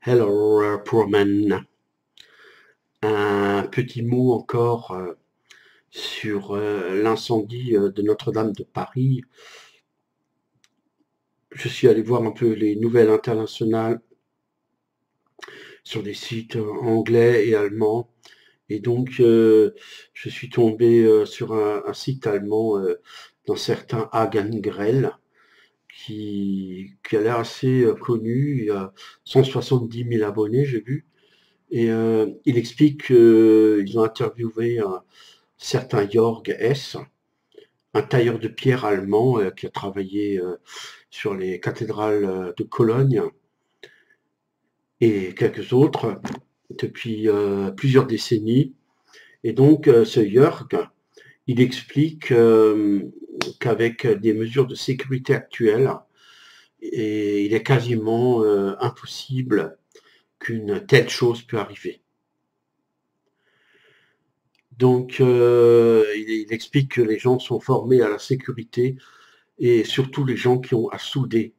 Hello, poor man. Un petit mot encore sur l'incendie de Notre-Dame de Paris. Je suis allé voir un peu les nouvelles internationales sur des sites anglais et allemands. Et donc, je suis tombé sur un site allemand d'un certain Hagen Grell, qui a l'air assez connu. Il a 170 000 abonnés, j'ai vu. Et il explique qu'ils ont interviewé un certain Jörg Hess, un tailleur de pierre allemand qui a travaillé sur les cathédrales de Cologne et quelques autres depuis plusieurs décennies. Et donc ce Jörg, il explique qu'avec des mesures de sécurité actuelles, et il est quasiment impossible qu'une telle chose puisse arriver. Donc, il explique que les gens sont formés à la sécurité et surtout les gens qui ont à souder.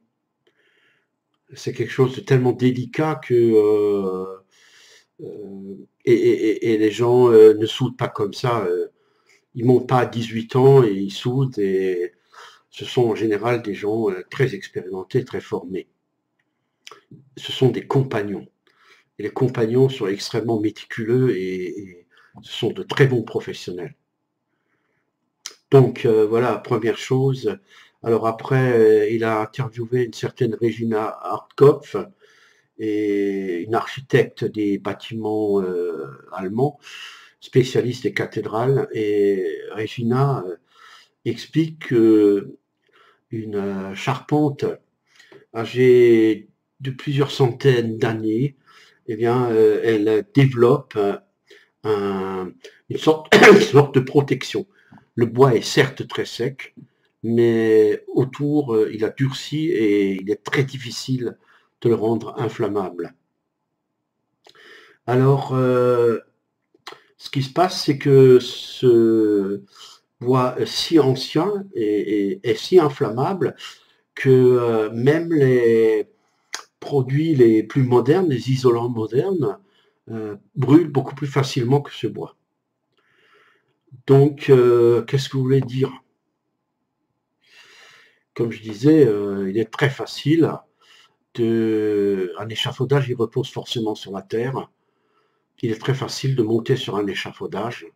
C'est quelque chose de tellement délicat que et les gens ne soudent pas comme ça. Ils montent pas à 18 ans et ils soudent et ce sont en général des gens très expérimentés, très formés. Ce sont des compagnons. Et les compagnons sont extrêmement méticuleux et ce sont de très bons professionnels. Donc voilà, première chose. Alors après, il a interviewé une certaine Regina Hartkopf, et une architecte des bâtiments allemands, spécialiste des cathédrales. Et Regina explique qu'une charpente âgée de plusieurs centaines d'années, eh bien, elle développe une sorte de protection. Le bois est certes très sec, mais autour, il a durci et il est très difficile de le rendre inflammable. Alors, ce qui se passe, c'est que ce bois si ancien est si inflammable que même les produits les plus modernes, les isolants modernes, brûlent beaucoup plus facilement que ce bois. Donc, qu'est-ce que vous voulez dire? Comme je disais, il est très facile un échafaudage, il repose forcément sur la terre. Il est très facile de monter sur un échafaudage.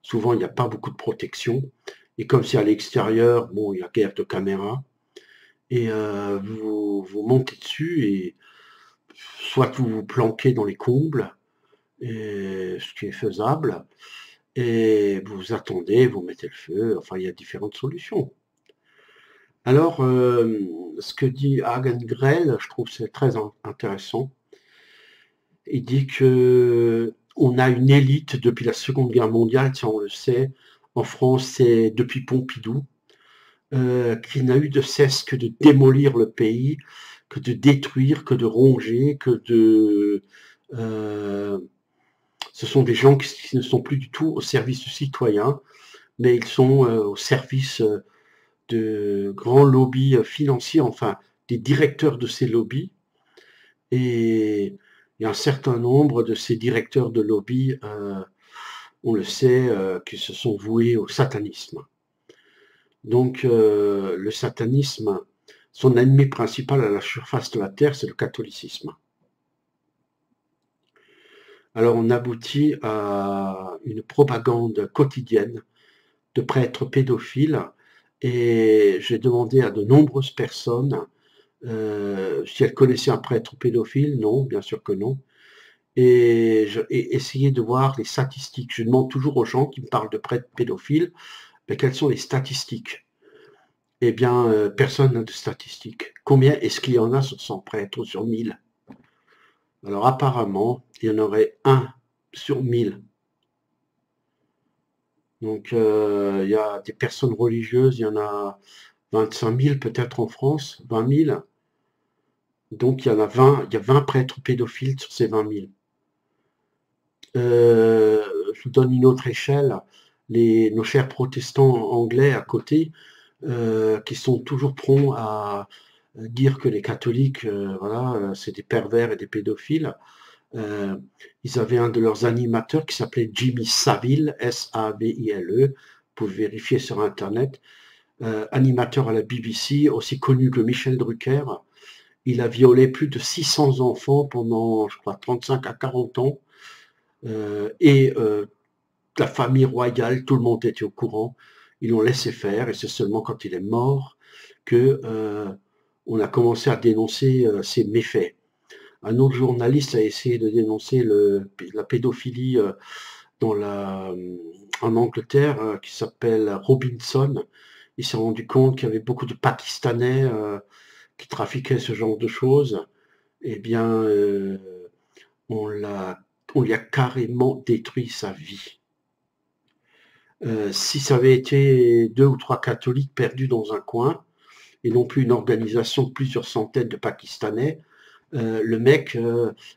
Souvent, il n'y a pas beaucoup de protection. Et comme c'est à l'extérieur, bon, il y a guère de caméras. Et vous montez dessus et soit vous vous planquez dans les combles, ce qui est faisable, et vous attendez, vous mettez le feu. Enfin, il y a différentes solutions. Alors, ce que dit Hagen Grell, je trouve c'est très intéressant. Il dit que on a une élite depuis la Seconde Guerre mondiale, ça on le sait. En France, c'est depuis Pompidou, qui n'a eu de cesse que de démolir le pays, que de détruire, que de ronger, ce sont des gens qui ne sont plus du tout au service du citoyen, mais ils sont au service de grands lobbies financiers, enfin des directeurs de ces lobbies. Et il y a un certain nombre de ces directeurs de lobby, on le sait, qui se sont voués au satanisme. Donc le satanisme, son ennemi principal à la surface de la Terre, c'est le catholicisme. Alors on aboutit à une propagande quotidienne de prêtres pédophiles et j'ai demandé à de nombreuses personnes si elles connaissaient un prêtre pédophile. Non, bien sûr que non. Et j'ai essayé de voir les statistiques. Je demande toujours aux gens qui me parlent de prêtres pédophiles, mais quelles sont les statistiques? Eh bien, personne n'a de statistiques. Combien est-ce qu'il y en a sur 100 prêtres ou sur 1000? Alors apparemment, il y en aurait 1 sur 1000. Donc il y a des personnes religieuses, il y en a 25 000 peut-être en France, 20 000. Donc il y a 20 prêtres pédophiles sur ces 20 000. Je vous donne une autre échelle. Nos chers protestants anglais à côté, qui sont toujours prompts à dire que les catholiques, voilà, c'est des pervers et des pédophiles. Euh, Ils avaient un de leurs animateurs qui s'appelait Jimmy Savile, S-A-V-I-L-E, vous pouvez vérifier sur Internet, animateur à la BBC, aussi connu que Michel Drucker. Il a violé plus de 600 enfants pendant, je crois, 35 à 40 ans. Et la famille royale, tout le monde était au courant. Ils l'ont laissé faire et c'est seulement quand il est mort que on a commencé à dénoncer ces méfaits. Un autre journaliste a essayé de dénoncer la pédophilie en Angleterre, qui s'appelle Robinson. Il s'est rendu compte qu'il y avait beaucoup de Pakistanais qui trafiquaient ce genre de choses. Eh bien, on, on lui a carrément détruit sa vie. Si ça avait été 2 ou 3 catholiques perdus dans un coin, et non plus une organisation de plusieurs centaines de Pakistanais, le mec,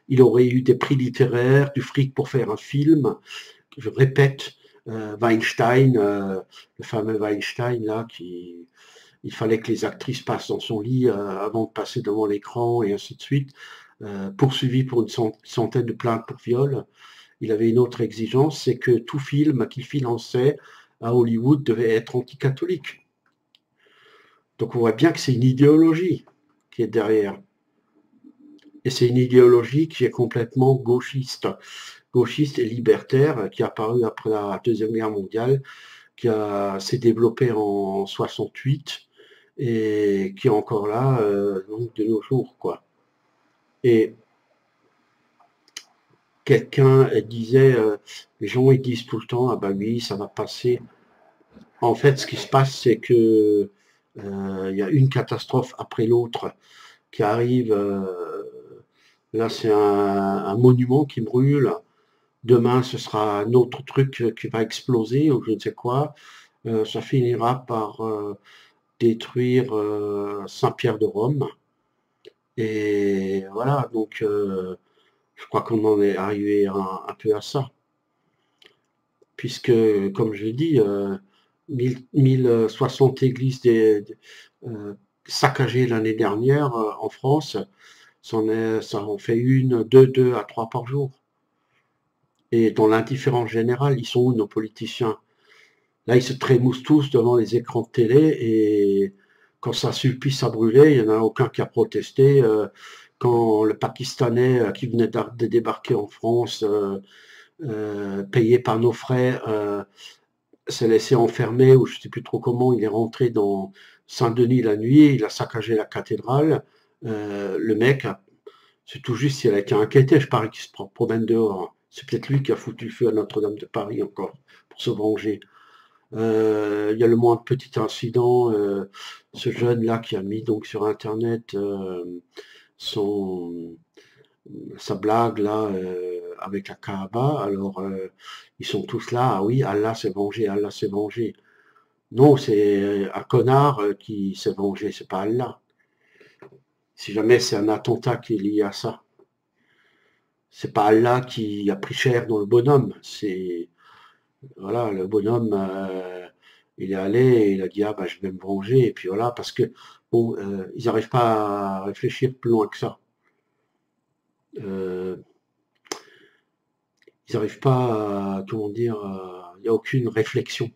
il aurait eu des prix littéraires, du fric pour faire un film. Je répète, Weinstein, le fameux Weinstein, là, il fallait que les actrices passent dans son lit avant de passer devant l'écran, et ainsi de suite, poursuivi pour une centaine de plaintes pour viol. Il avait une autre exigence, c'est que tout film qu'il finançait à Hollywood devait être anticatholique. Donc on voit bien que c'est une idéologie qui est derrière. Et c'est une idéologie qui est complètement gauchiste et libertaire, qui est apparue après la Deuxième Guerre mondiale, qui s'est développée en 68 et qui est encore là donc de nos jours, quoi. Et quelqu'un disait, les gens ils disent tout le temps, ah ben oui, ça va passer. En fait, ce qui se passe, c'est que il y a une catastrophe après l'autre qui arrive. Là, c'est un monument qui brûle. Demain, ce sera un autre truc qui va exploser ou je ne sais quoi. Ça finira par détruire Saint-Pierre de Rome. Et voilà, donc je crois qu'on en est arrivé un peu à ça. Puisque, comme je l'ai dit, 1060 églises saccagées l'année dernière en France, ça en fait une, deux à trois par jour. Et dans l'indifférence générale, ils sont où nos politiciens? Là, ils se trémoussent tous devant les écrans de télé et quand ça sulpice à brûler, il n'y en a aucun qui a protesté. Quand le Pakistanais qui venait de débarquer en France, payé par nos frais, s'est laissé enfermer, ou je ne sais plus trop comment, il est rentré dans Saint-Denis la nuit, il a saccagé la cathédrale. Le mec, c'est tout juste s'il a été inquiété, je parie qu'il se promène dehors. C'est peut-être lui qui a foutu le feu à Notre-Dame de Paris encore, pour se venger. Il y a le moindre petit incident, ce jeune-là qui a mis donc sur Internet sa blague là avec la Kaaba, alors ils sont tous là, ah oui, Allah s'est vengé, Allah s'est vengé. Non, c'est un connard qui s'est vengé, c'est pas Allah. Si jamais c'est un attentat qui est lié à ça, c'est pas Allah qui a pris cher dans le bonhomme, c'est voilà, le bonhomme il est allé et il a dit ah bah je vais me venger et puis voilà parce que bon ils n'arrivent pas à réfléchir plus loin que ça. Euh, Ils n'arrivent pas à, comment dire, il n'y a aucune réflexion.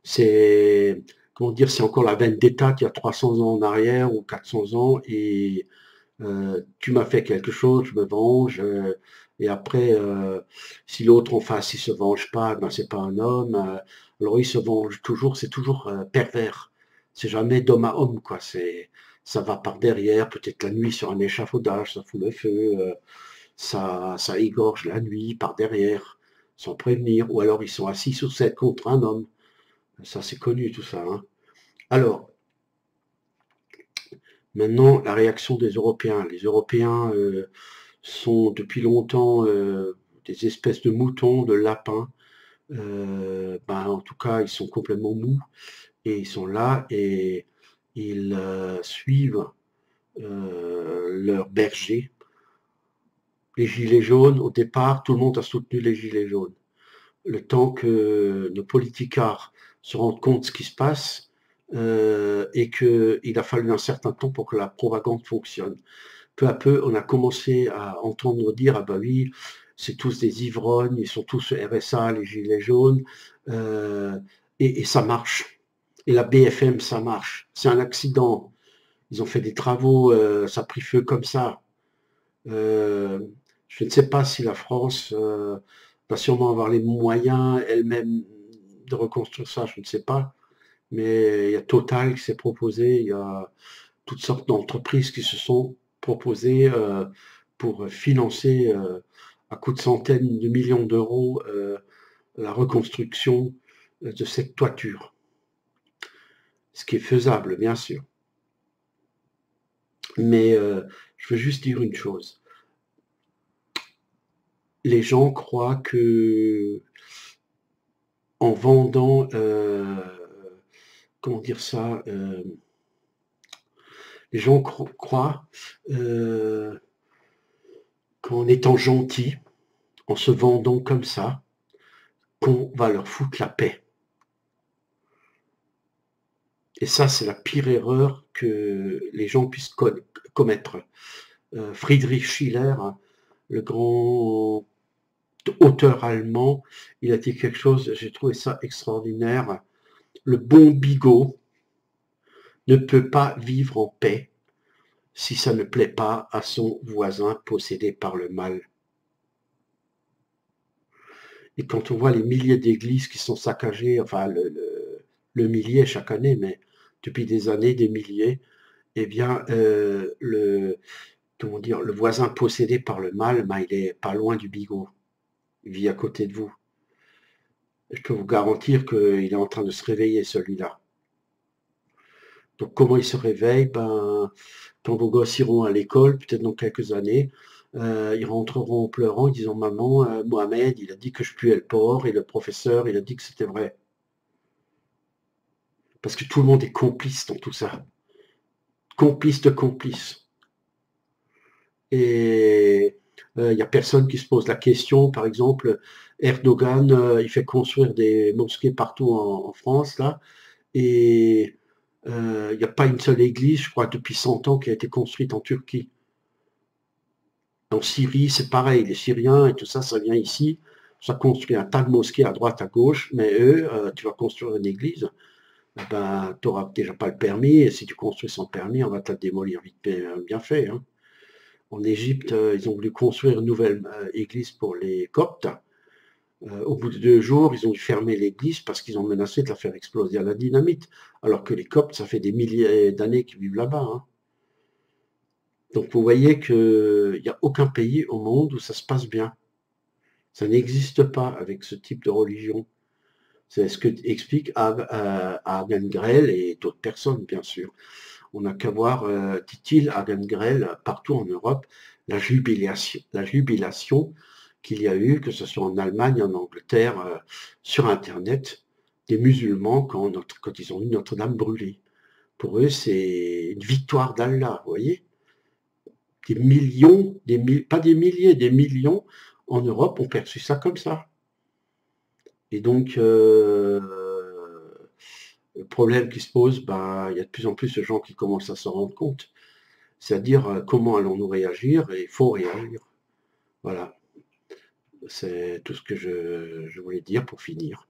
C'est, comment dire, c'est encore la vendetta qui a 300 ans en arrière ou 400 ans et tu m'as fait quelque chose, je me venge. Et après, si l'autre en face, il se venge pas, ben c'est pas un homme. Alors il se venge toujours, c'est toujours pervers. C'est jamais d'homme à homme, quoi. Ça va par derrière, peut-être la nuit sur un échafaudage, ça fout le feu. Ça égorge la nuit par derrière, sans prévenir, ou alors ils sont à 6 ou 7 contre un homme. Ça, c'est connu tout ça. Hein. Alors, maintenant, la réaction des Européens. Les Européens sont depuis longtemps des espèces de moutons, de lapins. Ben, en tout cas, ils sont complètement mous et ils sont là et ils suivent leur berger. Les gilets jaunes, au départ, tout le monde a soutenu les gilets jaunes. Le temps que nos politicards se rendent compte de ce qui se passe, et qu'il a fallu un certain temps pour que la propagande fonctionne. Peu à peu, on a commencé à entendre dire: «Ah bah oui, c'est tous des ivrognes, ils sont tous RSA, les gilets jaunes», heu et ça marche. Et la BFM, ça marche. C'est un accident. Ils ont fait des travaux, ça a pris feu comme ça. Je ne sais pas si la France va sûrement avoir les moyens elle-même de reconstruire ça, je ne sais pas. Mais il y a Total qui s'est proposé, il y a toutes sortes d'entreprises qui se sont proposées pour financer à coups de centaines de millions d'euros la reconstruction de cette toiture. Ce qui est faisable, bien sûr. Mais je veux juste dire une chose. Les gens croient que en vendant, comment dire ça, les gens croient qu'en étant gentil, en se vendant comme ça, qu'on va leur foutre la paix. Et ça, c'est la pire erreur que les gens puissent commettre. Friedrich Schiller, hein, le grand auteur allemand, il a dit quelque chose, j'ai trouvé ça extraordinaire. Le bon bigot ne peut pas vivre en paix si ça ne plaît pas à son voisin possédé par le mal. Et quand on voit les milliers d'églises qui sont saccagées, enfin le millier chaque année, mais depuis des années, des milliers, eh bien, comment dire, le voisin possédé par le mal, ben, il est pas loin du bigot. Il vit à côté de vous. Je peux vous garantir qu'il est en train de se réveiller, celui-là. Donc, comment il se réveille? Ben, quand vos gosses iront à l'école, peut-être dans quelques années, ils rentreront en pleurant, en disant: «Maman, Mohamed, il a dit que je puais le porc et le professeur, il a dit que c'était vrai». Parce que tout le monde est complice dans tout ça. Complice de complice. Et il n'y a personne qui se pose la question, par exemple, Erdogan, il fait construire des mosquées partout en France, là, et il n'y a pas une seule église, je crois, depuis 100 ans qui a été construite en Turquie. En Syrie, c'est pareil, les Syriens et tout ça, ça vient ici, ça construit un tas de mosquées à droite, à gauche, mais eux, tu vas construire une église, eh ben, tu n'auras déjà pas le permis, et si tu construis sans permis, on va te la démolir vite bien fait, hein. En Égypte, ils ont voulu construire une nouvelle église pour les Coptes. Au bout de 2 jours, ils ont dû fermer l'église parce qu'ils ont menacé de la faire exploser à la dynamite. Alors que les Coptes, ça fait des milliers d'années qu'ils vivent là-bas, hein. Donc vous voyez qu'il n'y a aucun pays au monde où ça se passe bien. Ça n'existe pas avec ce type de religion. C'est ce que explique Hagen Grell et d'autres personnes, bien sûr. On n'a qu'à voir, dit-il, Hagen Grell, partout en Europe, la jubilation qu'il y a eu, que ce soit en Allemagne, en Angleterre, sur Internet, des musulmans quand ils ont vu Notre-Dame brûler. Pour eux, c'est une victoire d'Allah, vous voyez? Des millions, pas des milliers, des millions en Europe ont perçu ça comme ça. Et donc, le problème qui se pose, ben, il y a de plus en plus de gens qui commencent à s'en rendre compte. C'est-à-dire, comment allons-nous réagir? Et il faut réagir. Voilà. C'est tout ce que je voulais dire pour finir.